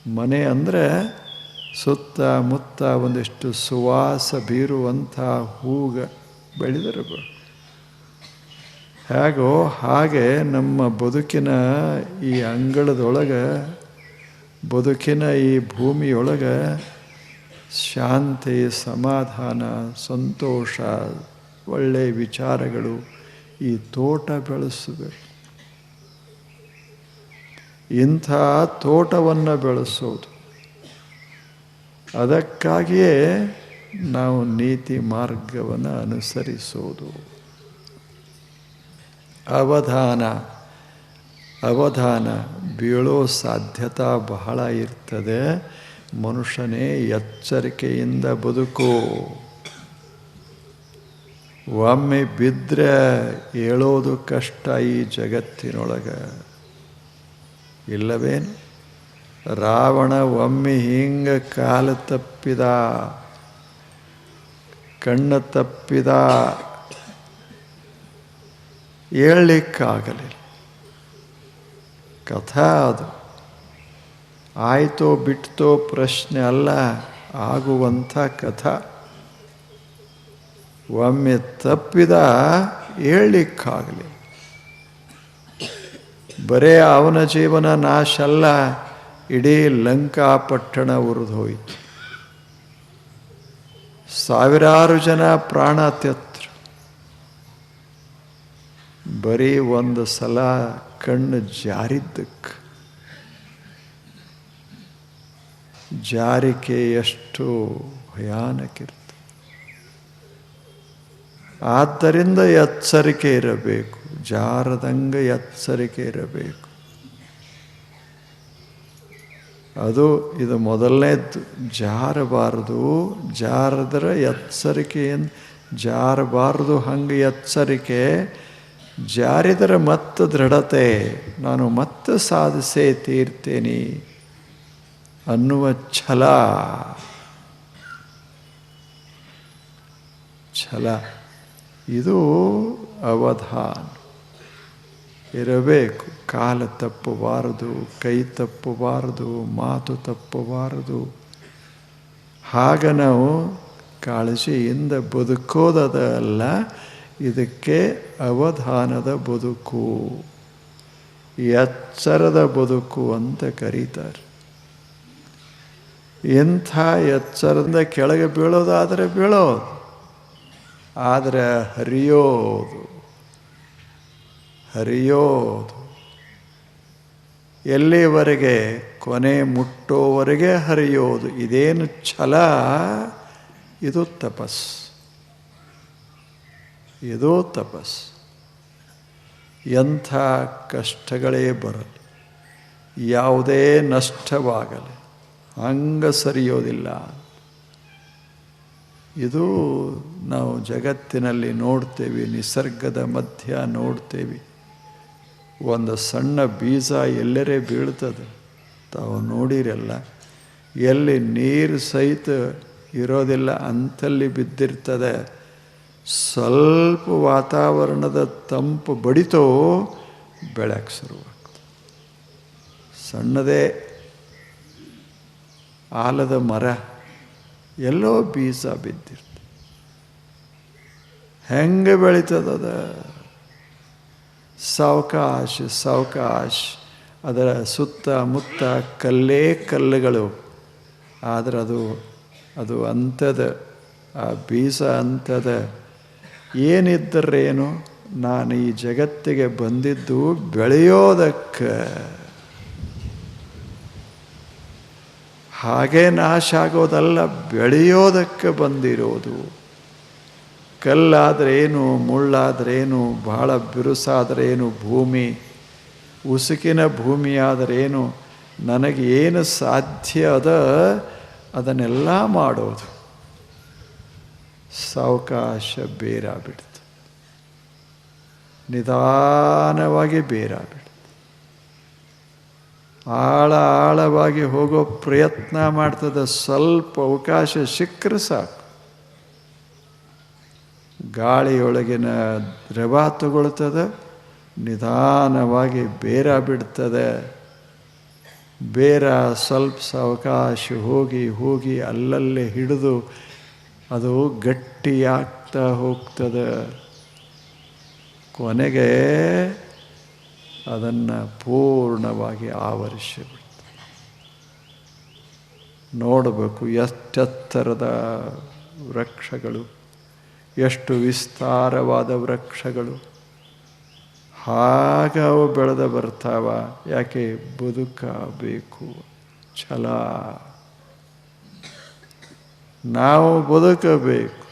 ಮನೆ ಅಂದರೆ ಸುತ್ತಮುತ್ತ ಒಂದಿಷ್ಟು ಸುವಾಸ ಬೀರುವಂಥ ಹೂಗ ಬೆಳೆದಿರಬೇಕು. ಹೇಗೋ ಹಾಗೆ ನಮ್ಮ ಬದುಕಿನ ಈ ಅಂಗಳದೊಳಗೆ, ಬದುಕಿನ ಈ ಭೂಮಿಯೊಳಗೆ ಶಾಂತಿ, ಸಮಾಧಾನ, ಸಂತೋಷ, ಒಳ್ಳೆಯ ವಿಚಾರಗಳು, ಈ ತೋಟ ಬೆಳೆಸಬೇಕು. ಇಂಥ ತೋಟವನ್ನು ಬೆಳೆಸೋದು, ಅದಕ್ಕಾಗಿಯೇ ನಾವು ನೀತಿ ಮಾರ್ಗವನ್ನು ಅನುಸರಿಸೋದು. ಅವಧಾನ ಬೀಳೋ ಸಾಧ್ಯತಾ ಬಹಳ ಇರ್ತದೆ. ಮನುಷ್ಯನೇ ಎಚ್ಚರಿಕೆಯಿಂದ ಬದುಕು. ಒಮ್ಮೆ ಬಿದ್ದರೆ ಏಳೋದು ಕಷ್ಟ ಈ ಜಗತ್ತಿನೊಳಗೆ, ಇಲ್ಲವೇನು? ರಾವಣ ಒಮ್ಮೆ ಹಿಂಗೆ ಕಾಲು ತಪ್ಪಿದ, ಕಣ್ಣು ತಪ್ಪಿದ, ಹೇಳಲಿಕ್ಕಾಗಲಿಲ್ಲ. ಕಥಾ ಅದು. ಆಯಿತೋ ಬಿಟ್ಟೋ ಪ್ರಶ್ನೆ ಅಲ್ಲ, ಆಗುವಂಥ ಕಥಾ. ಒಮ್ಮೆ ತಪ್ಪಿದ, ಹೇಳಲಿಕ್ಕಾಗಲಿಲ್ಲ. ಬರೇ ಅವನ ಜೀವನ ನಾಶ ಅಲ್ಲ, ಇಡೀ ಲಂಕಾಪಟ್ಟಣ ಉರಿದು ಹೋಯಿತು. ಸಾವಿರಾರು ಜನ ಪ್ರಾಣ ತೆತ್ತರು. ಬರೀ ಒಂದು ಸಲ ಕಣ್ಣು ಜಾರಿದ್ದಕ್ಕೆ. ಜಾರಿಕೆ ಎಷ್ಟು ಭಯಾನಕಿರ್ತದೆ. ಆದ್ದರಿಂದ ಎಚ್ಚರಿಕೆ ಇರಬೇಕು, ಜಾರದಂಗೆ ಎಚ್ಚರಿಕೆ ಇರಬೇಕು. ಇದು ಮೊದಲನೇದ್ದು. ಜಾರಬಾರದು, ಜಾರದ್ರೆ ಎಚ್ಚರಿಕೆಯಿಂದ ಜಾರಬಾರದು. ಹಂಗೆ ಎಚ್ಚರಿಕೆ. ಜಾರಿದರೆ ಮತ್ತೆ ದೃಢತೆ, ನಾನು ಮತ್ತೆ ಸಾಧಿಸೇ ತೀರ್ತೇನೆ ಅನ್ನುವ ಛಲ. ಇದು ಅವಧಾನ ಇರಬೇಕು. ಕಾಲ ತಪ್ಪಬಾರದು, ಕೈ ತಪ್ಪಬಾರದು, ಮಾತು ತಪ್ಪಬಾರದು. ಆಗ ನಾವು ಕಾಳಜಿಯಿಂದ ಬದುಕೋದಲ್ಲ, ಇದಕ್ಕೆ ಅವಧಾನದ ಬದುಕು, ಎಚ್ಚರದ ಬದುಕು ಅಂತ ಕರೀತಾರೆ. ಇಂಥ ಎಚ್ಚರದಿಂದ ಕೆಳಗೆ ಬೀಳೋದಾದರೆ ಬೀಳೋದು, ಆದರೆ ಹರಿಯೋದು ಎಲ್ಲಿವರೆಗೆ? ಕೊನೆ ಮುಟ್ಟೋವರೆಗೆ ಹರಿಯೋದು. ಇದೇನು ಛಲ? ಇದು ತಪಸ್ಸು. ಎಂಥ ಕಷ್ಟಗಳೇ ಬರಲಿ, ಯಾವುದೇ ನಷ್ಟವಾಗಲಿ, ಹಂಗೆ ಸರಿಯೋದಿಲ್ಲ. ಇದು ನಾವು ಜಗತ್ತಿನಲ್ಲಿ ನೋಡ್ತೇವೆ, ನಿಸರ್ಗದ ಮಧ್ಯ ನೋಡ್ತೇವೆ. ಒಂದು ಸಣ್ಣ ಬೀಜ ಎಲ್ಲರೇ ಬೀಳ್ತದೆ, ತಾವು ನೋಡಿರಲ್ಲ. ಎಲ್ಲಿ ನೀರು ಸಹಿತ ಇರೋದಿಲ್ಲ ಅಂಥಲ್ಲಿ ಬಿದ್ದಿರ್ತದೆ. ಸ್ವಲ್ಪ ವಾತಾವರಣದ ತಂಪು ಬಡಿತೋ ಬೆಳಕು ಶುರುವಾಗ್ತದೆ. ಸಣ್ಣದೇ ಆಲದ ಮರ, ಎಲ್ಲೋ ಬೀಜ ಬಿದ್ದಿರ್ತದೆ. ಹೆಂಗೆ ಬೆಳೀತದ? ಸಾವಕಾಶ. ಅದರ ಸುತ್ತಮುತ್ತ ಕಲ್ಲೇ ಕಲ್ಲುಗಳು. ಆದರೆ ಅದು ಅಂಥದ, ಆ ಬೀಜ ಅಂಥದ. ಏನಿದ್ದರೇನು? ನಾನು ಈ ಜಗತ್ತಿಗೆ ಬಂದಿದ್ದು ಬೆಳೆಯೋದಕ್ಕೆ. ಹಾಗೇ ನಾಶ ಆಗೋದಲ್ಲ, ಬೆಳೆಯೋದಕ್ಕೆ ಬಂದಿರೋದು. ಕಲ್ಲಾದ್ರೇನು, ಮುಳ್ಳಾದ್ರೇನು, ಬಹಳ ಬಿರುಸಾದ್ರೇನು ಭೂಮಿ, ಉಸುಕಿನ ಭೂಮಿ ಆದರೇನು, ನನಗೆ ಏನು ಸಾಧ್ಯ ಅದನ್ನೆಲ್ಲ ಮಾಡೋದು. ಸಾವಕಾಶ ಬೇರ ಬಿಡ್ತು, ನಿಧಾನವಾಗಿ ಬೇರ ಬಿಡ್ತು. ಆಳವಾಗಿ ಹೋಗೋ ಪ್ರಯತ್ನ ಮಾಡ್ತದೆ. ಸ್ವಲ್ಪ ಅವಕಾಶ ಸಿಕ್ಕರೆ ಸಾಕು. ಗಾಳಿಯೊಳಗಿನ ದ್ರವ ತಗೊಳ್ತದೆ, ನಿಧಾನವಾಗಿ ಬೇರ ಬಿಡ್ತದೆ. ಬೇರ ಸ್ವಲ್ಪ ಸಾವಕಾಶ ಹೋಗಿ ಹೋಗಿ ಅಲ್ಲಲ್ಲೇ ಹಿಡಿದು ಅದು ಗಟ್ಟಿಯಾಗ್ತಾ ಹೋಗ್ತದೆ. ಕೊನೆಗೆ ಅದನ್ನು ಪೂರ್ಣವಾಗಿ ಆವರಿಸಿಬಿಡ್ತದೆ. ನೋಡಬೇಕು ಎಷ್ಟೆತ್ತರದ ವೃಕ್ಷಗಳು, ಎಷ್ಟು ವಿಸ್ತಾರವಾದ ವೃಕ್ಷಗಳು. ಹಾಗೆ ಅವು ಬೆಳೆದು ಬರ್ತಾವ. ಯಾಕೆ? ಬದುಕಬೇಕು, ಛಲ. ನಾವು ಬದುಕಬೇಕು,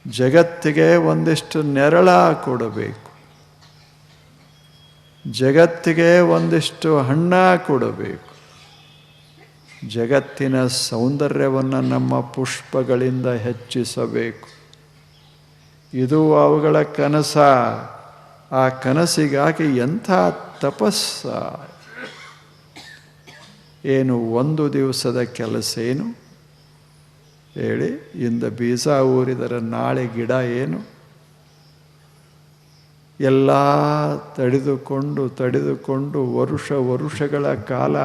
ಜಗತ್ತಿಗೆ ಒಂದಿಷ್ಟು ನೆರಳ ಕೊಡಬೇಕು, ಜಗತ್ತಿಗೆ ಒಂದಿಷ್ಟು ಹಣ್ಣ ಕೊಡಬೇಕು. ಜಗತ್ತಿನ ಸೌಂದರ್ಯವನ್ನು ನಮ್ಮ ಪುಷ್ಪಗಳಿಂದ ಹೆಚ್ಚಿಸಬೇಕು. ಇದು ಅವುಗಳ ಕನಸ. ಆ ಕನಸಿಗಾಗಿ ಎಂಥ ತಪಸ್ಸ! ಏನು ಒಂದು ದಿವಸದ ಕೆಲಸ ಏನು ಹೇಳಿ? ಇಂದ ಬೀಜ ಊರಿದರೆ ನಾಳೆ ಗಿಡ ಏನು? ಎಲ್ಲ ತಡೆದುಕೊಂಡು ವರುಷಗಳ ಕಾಲ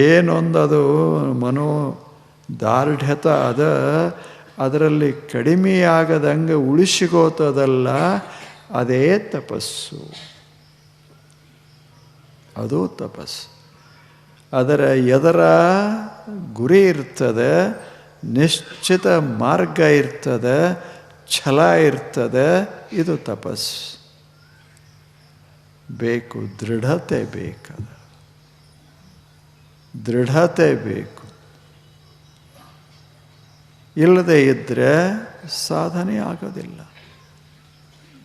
ಏನೊಂದದು ದಾರ್ಢ್ಯತ ಅದರಲ್ಲಿ ಕಡಿಮೆಯಾಗದಂಗೆ ಉಳಿಸಿಕೋತದಲ್ಲ, ಅದೇ ತಪಸ್ಸು. ಅದು ತಪಸ್ಸು. ಎದರ ಗುರಿ ಇರ್ತದೆ, ನಿಶ್ಚಿತ ಮಾರ್ಗ ಇರ್ತದೆ, ಛಲ ಇರ್ತದೆ. ಇದು ತಪಸ್ಸು. ಬೇಕು, ದೃಢತೆ ಬೇಕದ, ದೃಢತೆ ಬೇಕು. ಇಲ್ಲದೆ ಇದ್ದರೆ ಸಾಧನೆ ಆಗೋದಿಲ್ಲ.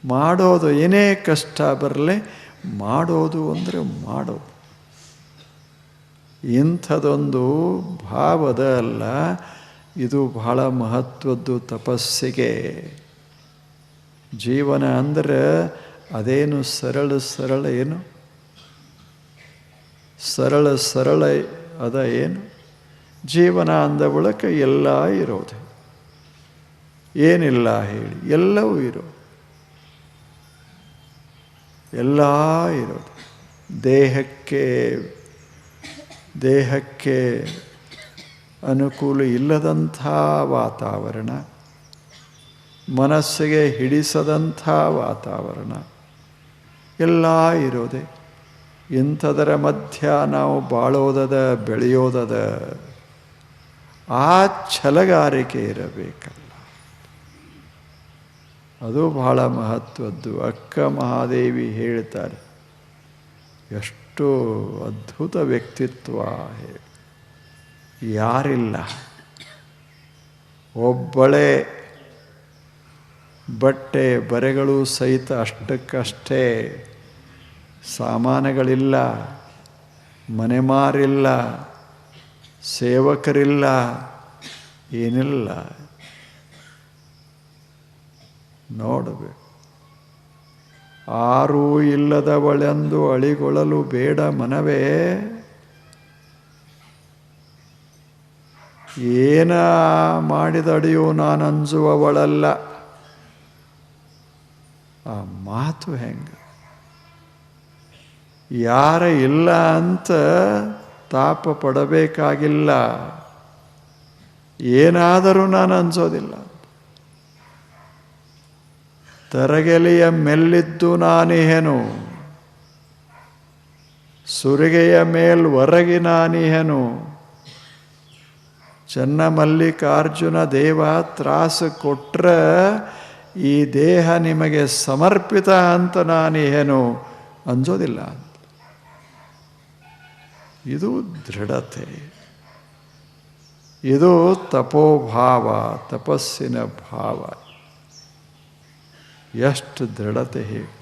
ಮಾಡೋದು ಏನೇ ಕಷ್ಟ ಬರಲಿ, ಮಾಡೋದು ಅಂದರೆ ಮಾಡೋದು. ಇಂಥದೊಂದು ಭಾವದ ಅಲ್ಲ, ಇದು ಬಹಳ ಮಹತ್ವದ್ದು ತಪಸ್ಸಿಗೆ. ಜೀವನ ಅಂದರೆ ಅದೇನು ಸರಳ ಏನು? ಸರಳ ಅದ ಏನು? ಜೀವನ ಅಂದ ಬಳಿಕ ಎಲ್ಲ ಇರೋದು. ಏನಿಲ್ಲ ಹೇಳಿ? ಎಲ್ಲವೂ ಇರೋದು. ಎಲ್ಲ ಇರೋದು. ದೇಹಕ್ಕೆ ಅನುಕೂಲ ಇಲ್ಲದಂಥ ವಾತಾವರಣ, ಮನಸ್ಸಿಗೆ ಹಿಡಿಸದಂಥ ವಾತಾವರಣ ಎಲ್ಲ ಇರೋದೆ. ಇಂಥದರ ಮಧ್ಯ ನಾವು ಬಾಳೋದದ, ಬೆಳೆಯೋದದ. ಆ ಛಲಗಾರಿಕೆ ಇರಬೇಕಲ್ಲ, ಅದು ಬಹಳ ಮಹತ್ವದ್ದು. ಅಕ್ಕ ಮಹಾದೇವಿ ಹೇಳ್ತಾರೆ, ಎಷ್ಟು ಅದ್ಭುತ ವ್ಯಕ್ತಿತ್ವ. ಯಾರಿಲ್ಲ, ಒಬ್ಬಳೇ, ಬಟ್ಟೆ ಬರೆಗಳು ಸಹಿತ ಅಷ್ಟಕ್ಕಷ್ಟೇ, ಸಾಮಾನುಗಳಿಲ್ಲ, ಮನೆಮಾರಿಲ್ಲ, ಸೇವಕರಿಲ್ಲ, ಏನಿಲ್ಲ. ನೋಡಬೇಕು. ಆರೂ ಇಲ್ಲದವಳೆಂದು ಅಳಿಗೊಳ್ಳಲು ಬೇಡ ಮನವೇ. ಏನ ಮಾಡಿದಡಿಯೋ ನಾನಂಜುವವಳಲ್ಲ. ಆ ಮಾತು ಹೆಂಗ? ಯಾರ ಇಲ್ಲ ಅಂತ ತಾಪ ಪಡಬೇಕಾಗಿಲ್ಲ. ಏನಾದರೂ ನಾನು ಅನ್ಸೋದಿಲ್ಲ. ತರಗೆಲೆಯ ಮೆಲ್ಲಿದ್ದು ನಾನಿಹೆನು, ಸುರಿಗೆಯ ಮೇಲ್ವರಗಿ ನಾನಿಹೆನು. ಚನ್ನಮಲ್ಲಿಕಾರ್ಜುನ ದೇವ ತ್ರಾಸು ಕೊಟ್ರೆ ಈ ದೇಹ ನಿಮಗೆ ಸಮರ್ಪಿತ ಅಂತ ನಾನಿಹೆನು ಅಂಜೋದಿಲ್ಲ. ಇದು ದೃಢತೆ, ಇದು ತಪೋಭಾವ, ತಪಸ್ಸಿನ ಭಾವ. ಎಷ್ಟು ದೃಢತೆ! ಹೇಗೆ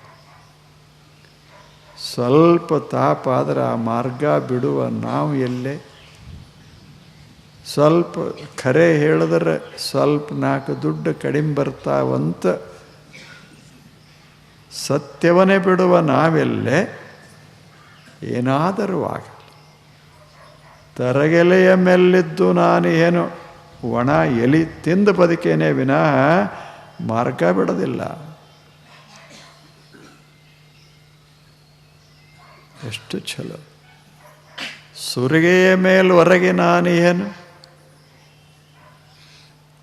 ಸ್ವಲ್ಪ ತಾಪ ಆದರೆ ಆ ಮಾರ್ಗ ಬಿಡುವ ನಾವು ಎಲ್ಲೇ? ಸ್ವಲ್ಪ ಖರೆ ಹೇಳಿದ್ರೆ ಸ್ವಲ್ಪ 4 ದುಡ್ಡು ಕಡಿಮೆ ಬರ್ತಾವಂತ ಸತ್ಯವನ್ನೇ ಬಿಡುವ ನಾವೆಲ್ಲೇ? ಏನಾದರೂ ಆಗ. ತರಗೆಲೆಯ ಮೇಲಿದ್ದು ನಾನು ಏನು ಒಣ ಎಲಿ ತಿಂದು ಬದುಕೇನೆ ವಿನಃ ಮಾರ್ಗ ಬಿಡೋದಿಲ್ಲ. ಎಷ್ಟು ಚಲೋ. ಸುರಿಗೆಯ ಮೇಲೆ ಹೊರಗೆ ನಾನೇನು,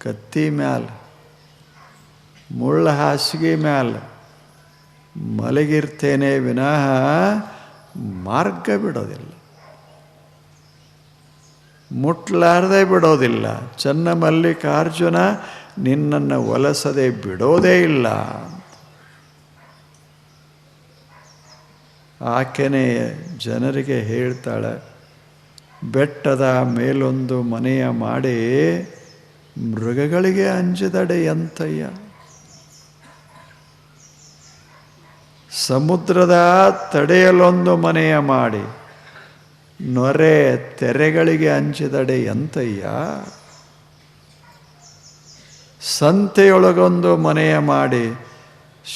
ಕತ್ತಿ ಮ್ಯಾಲ ಮುಳ್ಳ ಹಾಸಿಗೆ ಮ್ಯಾಲ ಮಲಗಿರ್ತೇನೆ ವಿನಃ ಮಾರ್ಗ ಬಿಡೋದಿಲ್ಲ, ಮುಟ್ಲಾರದೆ ಬಿಡೋದಿಲ್ಲ. ಚನ್ನಮಲ್ಲಿಕಾರ್ಜುನ ನಿನ್ನನ್ನು ಒಲಿಸದೆ ಬಿಡೋದೇ ಇಲ್ಲ. ಆಕೆನೇ ಜನರಿಗೆ ಹೇಳ್ತಾಳೆ, ಬೆಟ್ಟದ ಮೇಲೊಂದು ಮನೆಯ ಮಾಡಿ ಮೃಗಗಳಿಗೆ ಅಂಜಿದಡೆ ಎಂತಯ್ಯ, ಸಮುದ್ರದ ತಡೆಯಲೊಂದು ಮನೆಯ ಮಾಡಿ ನೊರೆ ತೆರೆಗಳಿಗೆ ಅಂಜಿದಡೆ ಎಂತಯ್ಯ, ಸಂತೆಯೊಳಗೊಂದು ಮನೆಯ ಮಾಡಿ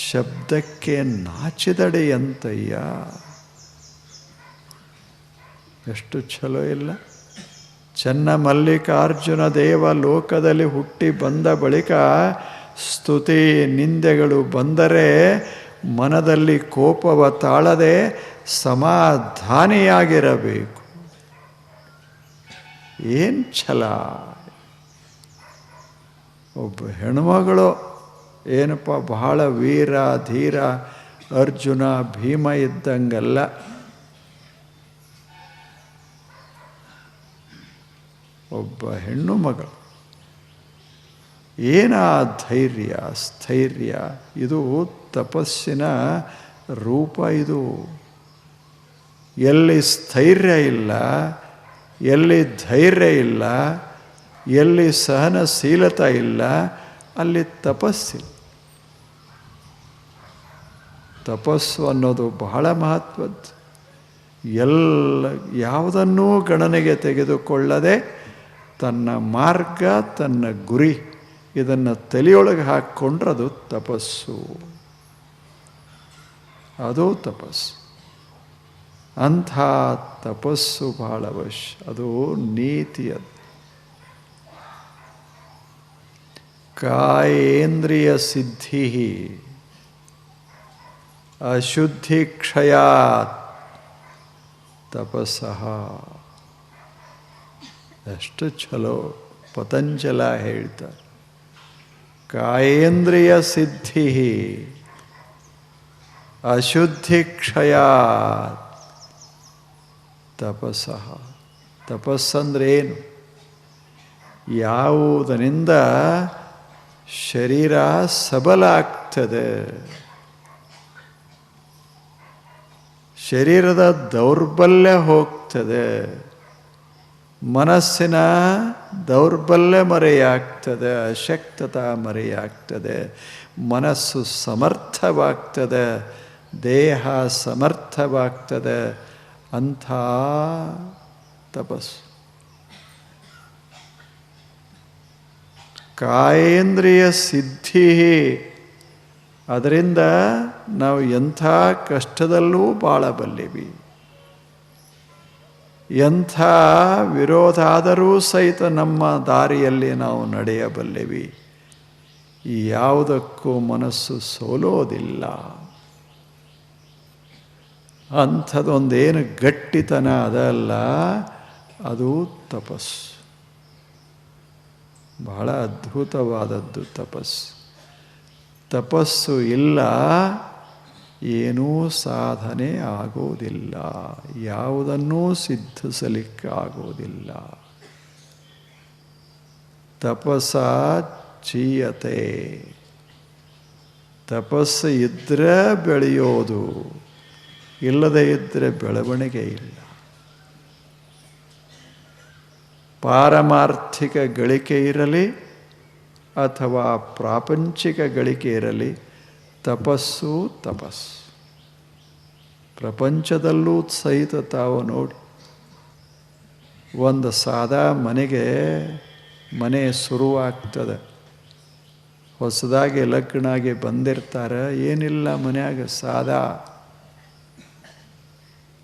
ಶಬ್ದಕ್ಕೆ ನಾಚಿದಡೆ ಎಂತಯ್ಯ. ಎಷ್ಟು ಚಲೋ ಇಲ್ಲ. ಚನ್ನಮಲ್ಲಿಕಾರ್ಜುನ ದೇವ ಲೋಕದಲ್ಲಿ ಹುಟ್ಟಿ ಬಂದ ಬಳಿಕ ಸ್ತುತಿ ನಿಂದೆಗಳು ಬಂದರೆ ಮನದಲ್ಲಿ ಕೋಪವ ತಾಳದೆ ಸಮಾಧಾನಿಯಾಗಿರಬೇಕು. ಏನು ಛಲ! ಒಬ್ಬ ಹೆಣ್ಮಗಳು ಏನಪ್ಪ ಬಹಳ ವೀರ ಧೀರ ಅರ್ಜುನ ಭೀಮ ಇದ್ದಂಗಲ್ಲ. ಒಬ್ಬ ಹೆಣ್ಣು ಮಗಳು ಏನ ಧೈರ್ಯ ಸ್ಥೈರ್ಯ, ಇದು ತಪಸ್ಸಿನ ರೂಪ. ಇದು ಎಲ್ಲಿ ಸ್ಥೈರ್ಯ ಇಲ್ಲ, ಎಲ್ಲಿ ಧೈರ್ಯ ಇಲ್ಲ, ಎಲ್ಲಿ ಸಹನಶೀಲತೆ ಇಲ್ಲ, ಅಲ್ಲಿ ತಪಸ್ಸಿಲ್ಲ. ತಪಸ್ಸು ಅನ್ನೋದು ಬಹಳ ಮಹತ್ವದ್ದು. ಯಾವುದನ್ನೂ ಗಣನೆಗೆ ತೆಗೆದುಕೊಳ್ಳದೆ ತನ್ನ ಮಾರ್ಗ, ತನ್ನ ಗುರಿ ಇದನ್ನು ತಲೆಯೊಳಗೆ ಹಾಕ್ಕೊಂಡ್ರೆ ಅದು ತಪಸ್ಸು. ಅದು ತಪಸ್ಸು. ಅಂಥ ತಪಸ್ಸು ಬಹಳ ಅವಶ್ಯ. ಅದು ನೀತಿಯದು. ಕಾಯೇಂದ್ರಿಯ ಸಿದ್ಧಿ ಅಶುದ್ಧಿ ಕ್ಷಯಾತ್ ತಪಸ್ಸಃ. ಎಷ್ಟು ಚಲೋ ಪತಂಜಲ ಹೇಳ್ತಾರೆ. ಕಾಯೇಂದ್ರಿಯ ಸಿದ್ಧಿ ಅಶುದ್ಧಿ ಕ್ಷಯಾತ್ ತಪಸ್ಸಃ. ತಪಸ್ಸಂದ್ರೆ ಏನು? ಯಾವುದರಿಂದ ಶರೀರ ಸಬಲ ಆಗ್ತದೆ, ಶರೀರದ ದೌರ್ಬಲ್ಯ ಹೋಗ್ತದೆ, ಮನಸ್ಸಿನ ದೌರ್ಬಲ್ಯ ಮರೆಯಾಗ್ತದೆ, ಅಶಕ್ತತಾ ಮರೆಯಾಗ್ತದೆ, ಮನಸ್ಸು ಸಮರ್ಥವಾಗ್ತದೆ, ದೇಹ ಸಮರ್ಥವಾಗ್ತದೆ. ಅಂಥ ತಪಸ್ಸು. ಕಾಯೇಂದ್ರಿಯ ಸಿದ್ಧಿ. ಅದರಿಂದ ನಾವು ಎಂಥ ಕಷ್ಟದಲ್ಲೂ ಬಾಳಬಲ್ಲೆವಿ, ಎಂಥ ವಿರೋಧ ಆದರೂ ಸಹಿತ ನಮ್ಮ ದಾರಿಯಲ್ಲಿ ನಾವು ನಡೆಯಬಲ್ಲೆವಿ. ಯಾವುದಕ್ಕೂ ಮನಸ್ಸು ಸೋಲೋದಿಲ್ಲ. ಅಂಥದ್ದೊಂದೇನು ಗಟ್ಟಿತನ ಅದಲ್ಲ, ಅದು ತಪಸ್ಸು. ಬಹಳ ಅದ್ಭುತವಾದದ್ದು ತಪಸ್ಸು. ತಪಸ್ಸು ಇಲ್ಲ, ಏನೂ ಸಾಧನೆ ಆಗೋದಿಲ್ಲ, ಯಾವುದನ್ನೂ ಸಿದ್ಧಿಸಲಿಕ್ಕಾಗೋದಿಲ್ಲ. ತಪಸ್ಸ ಚೀಯತೆ. ತಪಸ್ಸು ಇದ್ದರೆ ಬೆಳೆಯೋದು, ಇಲ್ಲದೇ ಇದ್ದರೆ ಬೆಳವಣಿಗೆ ಇಲ್ಲ. ಪಾರಮಾರ್ಥಿಕ ಗಳಿಕೆ ಇರಲಿ ಅಥವಾ ಪ್ರಾಪಂಚಿಕ ಗಳಿಕೆ ಇರಲಿ, ತಪಸ್ಸು ತಪಸ್ಸು. ಪ್ರಪಂಚದಲ್ಲೂ ಸಹಿತ ತಾವು ನೋಡಿ, ಒಂದು ಸಾದಾ ಮನೆ ಶುರುವಾಗ್ತದೆ, ಹೊಸದಾಗಿ ಲಗ್ನಾಗಿ ಬಂದಿರ್ತಾರೆ, ಏನಿಲ್ಲ ಮನೆಯಾಗ ಸಾದಾ.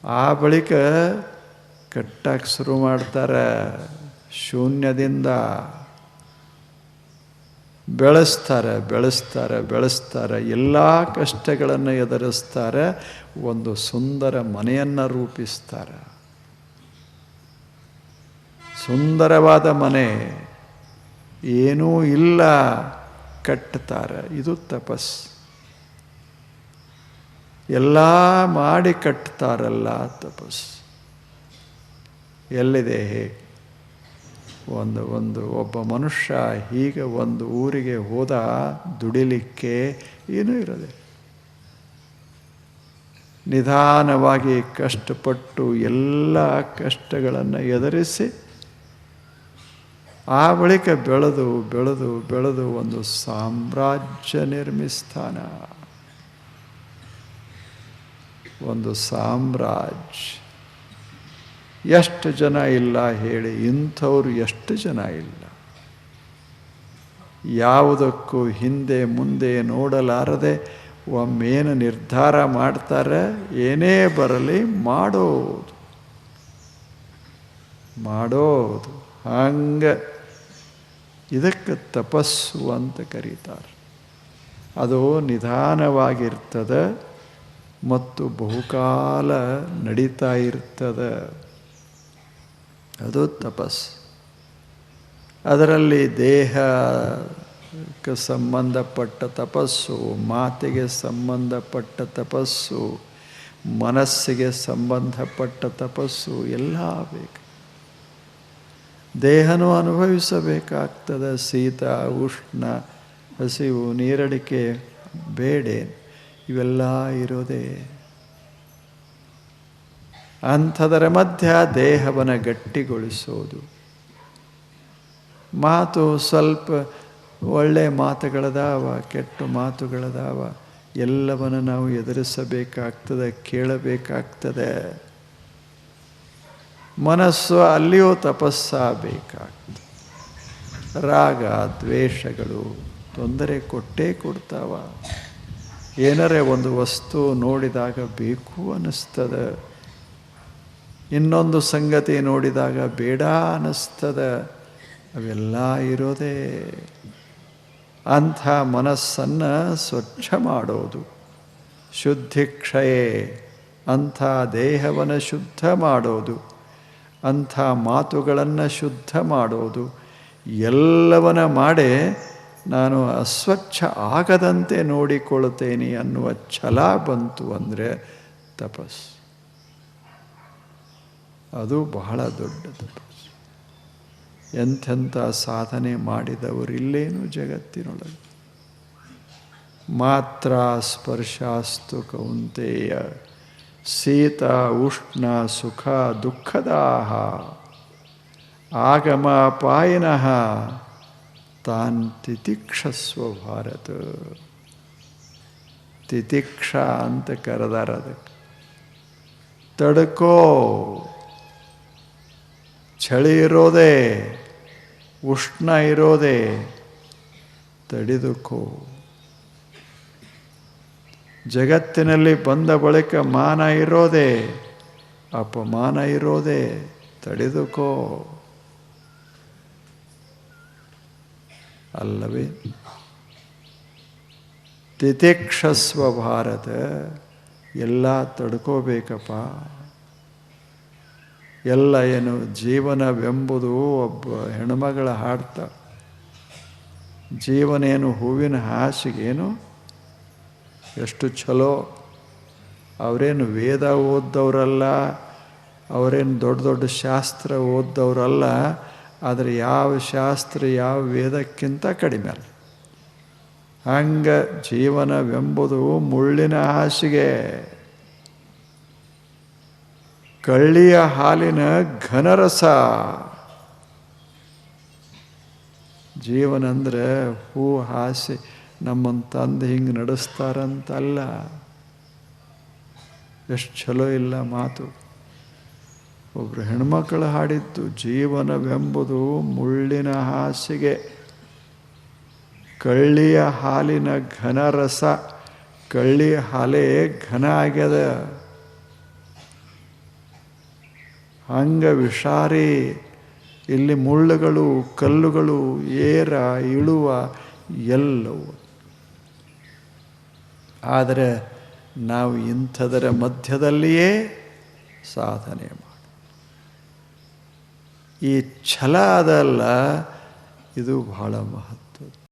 ಆ ಬಳಿಕ ಕಟ್ಟಕ್ಕೆ ಶುರು ಮಾಡ್ತಾರೆ ಶೂನ್ಯದಿಂದ. ಬೆಳೆಸ್ತಾರೆ. ಎಲ್ಲ ಕಷ್ಟಗಳನ್ನು ಎದುರಿಸ್ತಾರೆ. ಒಂದು ಸುಂದರ ಮನೆಯನ್ನು ರೂಪಿಸ್ತಾರೆ. ಸುಂದರವಾದ ಮನೆ, ಏನೂ ಇಲ್ಲ, ಕಟ್ತಾರೆ. ಇದು ತಪಸ್ಸು. ಎಲ್ಲ ಮಾಡಿ ಕಟ್ತಾರಲ್ಲ ತಪಸ್ಸು. ಎಲ್ಲಿದೆ? ಹೇಗೆ ಒಬ್ಬ ಮನುಷ್ಯ ಹೀಗೆ ಒಂದು ಊರಿಗೆ ಹೋದ ದುಡಿಲಿಕ್ಕೆ, ಏನೂ ಇರದೆ ನಿಧಾನವಾಗಿ ಕಷ್ಟಪಟ್ಟು ಎಲ್ಲ ಕಷ್ಟಗಳನ್ನು ಎದುರಿಸಿ ಆ ಬಳಿಕ ಬೆಳೆದು ಒಂದು ಸಾಮ್ರಾಜ್ಯ ನಿರ್ಮಿಸ್ತಾನ. ಒಂದು ಸಾಮ್ರಾಜ್ಯ. ಎಷ್ಟು ಜನ ಇಲ್ಲ ಹೇಳಿ? ಇಂಥವ್ರು ಎಷ್ಟು ಜನ ಇಲ್ಲ? ಯಾವುದಕ್ಕೂ ಹಿಂದೆ ಮುಂದೆ ನೋಡಲಾರದೆ ಒಮ್ಮೇನು ನಿರ್ಧಾರ ಮಾಡ್ತಾರೆ, ಏನೇ ಬರಲಿ ಮಾಡೋದು. ಹಂಗೆ ಇದಕ್ಕೆ ತಪಸ್ಸು ಅಂತ ಕರೀತಾರೆ. ಅದು ನಿಧಾನವಾಗಿರ್ತದೆ ಮತ್ತು ಬಹುಕಾಲ ನಡೀತಾ ಇರ್ತದೆ. ಅದು ತಪಸ್ಸು. ಅದರಲ್ಲಿ ದೇಹಕ್ಕೆ ಸಂಬಂಧಪಟ್ಟ ತಪಸ್ಸು, ಮಾತಿಗೆ ಸಂಬಂಧಪಟ್ಟ ತಪಸ್ಸು, ಮನಸ್ಸಿಗೆ ಸಂಬಂಧಪಟ್ಟ ತಪಸ್ಸು ಎಲ್ಲ ಬೇಕು. ದೇಹನೂ ಅನುಭವಿಸಬೇಕಾಗ್ತದೆ. ಶೀತ, ಉಷ್ಣ, ಹಸಿವು, ನೀರಡಿಕೆ, ಬೇಡೆ ಇವೆಲ್ಲ ಇರೋದೇ. ಅಂಥದರ ಮಧ್ಯ ದೇಹವನ್ನು ಗಟ್ಟಿಗೊಳಿಸೋದು. ಮಾತು ಸ್ವಲ್ಪ ಒಳ್ಳೆಯ ಮಾತುಗಳದಾವ, ಕೆಟ್ಟ ಮಾತುಗಳದಾವ, ಎಲ್ಲವನ್ನು ನಾವು ಎದುರಿಸಬೇಕಾಗ್ತದೆ, ಕೇಳಬೇಕಾಗ್ತದೆ. ಮನಸ್ಸು ಅಲ್ಲಿಯೂ ತಪಸ್ಸಾಗಬೇಕಾಗ್ತದೆ. ರಾಗ ದ್ವೇಷಗಳು ತೊಂದರೆ ಕೊಟ್ಟೇ ಕೊಡ್ತಾವ. ಏನಾರೇ ಒಂದು ವಸ್ತು ನೋಡಿದಾಗ ಬೇಕು ಅನ್ನಿಸ್ತದೆ, ಇನ್ನೊಂದು ಸಂಗತಿ ನೋಡಿದಾಗ ಬೇಡ ಅನ್ನಿಸ್ತದೆ. ಅವೆಲ್ಲ ಇರೋದೇ. ಅಂಥ ಮನಸ್ಸನ್ನು ಸ್ವಚ್ಛ ಮಾಡೋದು, ಶುದ್ಧಿಕ್ಷಯೇ. ಅಂಥ ದೇಹವನ್ನು ಶುದ್ಧ ಮಾಡೋದು, ಅಂಥ ಮಾತುಗಳನ್ನು ಶುದ್ಧ ಮಾಡೋದು, ಎಲ್ಲವನ್ನ ಮಾಡಿ ನಾನು ಅಸ್ವಚ್ಛ ಆಗದಂತೆ ನೋಡಿಕೊಳ್ಳುತ್ತೇನೆ ಅನ್ನುವ ಛಲ ಬಂತು ಅಂದರೆ ತಪಸ್ಸು. ಅದು ಬಹಳ ದೊಡ್ಡ ತಪಸ್ಸು. ಎಂಥೆಂಥ ಸಾಧನೆ ಮಾಡಿದವರಿಲ್ಲೇನು ಜಗತ್ತಿನೊಳಗೆ. ಮಾತ್ರ ಸ್ಪರ್ಶಾಸ್ತು ಕೌಂತೆಯ ಶೀತ ಉಷ್ಣ ಸುಖ ದುಃಖದಾಹ ಆಗಮ ಪಾಯಿನಃ ತಾನ್ ತಿತಿಕ್ಷಸ್ವ ಭಾರತ. ತಿತಿಕ್ಷಾ ಅಂತ ಕರೆದಾರ ಅದಕ್ಕೆ. ತಡ್ಕೋ, ಚಳಿ ಇರೋದೇ, ಉಷ್ಣ ಇರೋದೇ, ತಡೆದುಕೋ. ಜಗತ್ತಿನಲ್ಲಿ ಬಂದ ಬಳಿಕ ಮಾನ ಇರೋದೇ, ಅಪಮಾನ ಇರೋದೇ, ತಡೆದುಕೋ. ಅಲ್ಲವೇ? ತಿತಿಕ್ಷಸ್ವ ಭಾರತ. ಎಲ್ಲ ತಡ್ಕೋಬೇಕಪ್ಪ. ಎಲ್ಲ ಏನು ಜೀವನವೆಂಬುದು ಒಬ್ಬ ಹೆಣ್ಮಗಳ ಹಾಡ್ತ. ಜೀವನೇನು ಹೂವಿನ ಹಾಸಿಗೇನು? ಎಷ್ಟು ಚಲೋ. ಅವರೇನು ವೇದ ಓದ್ದವರಲ್ಲ, ಅವರೇನು ದೊಡ್ಡ ದೊಡ್ಡ ಶಾಸ್ತ್ರ ಓದ್ದವರಲ್ಲ. ಆದರೆ ಯಾವ ಶಾಸ್ತ್ರ ಯಾವ ವೇದಕ್ಕಿಂತ ಕಡಿಮೆ ಅಲ್ಲ. ಹಂಗೆ ಜೀವನವೆಂಬುದು ಮುಳ್ಳಿನ ಹಾಸಿಗೆ. ಕಳ್ಳಿಯ ಹಾಲಿನ ಘನರಸ. ಜೀವನ ಅಂದರೆ ಹೂ ಹಾಸಿ ನಮ್ಮನ್ನು ತಂದು ಹಿಂಗೆ ನಡೆಸ್ತಾರಂತಲ್ಲ. ಎಷ್ಟು ಚಲೋ ಇಲ್ಲ ಮಾತು. ಒಬ್ಬರು ಹೆಣ್ಮಕ್ಕಳು ಹಾಡಿದ್ದು, ಜೀವನವೆಂಬುದು ಮುಳ್ಳಿನ ಹಾಸಿಗೆ, ಕಳ್ಳಿಯ ಹಾಲಿನ ಘನರಸ. ಕಳ್ಳಿಯ ಹಾಲೇ ಘನ ಆಗ್ಯದ. ಹಂಗ ವಿಷಾರಿ. ಇಲ್ಲಿ ಮುಳ್ಳುಗಳು ಕಲ್ಲುಗಳು ಏರ ಇಳುವ ಎಲ್ಲವೂ. ಆದರೆ ನಾವು ಇಂಥದರ ಮಧ್ಯದಲ್ಲಿಯೇ ಸಾಧನೆ ಮಾಡಿ ಈ ಛಲ ಅದಲ್ಲ, ಇದು ಬಹಳ ಮಹತ್ವ.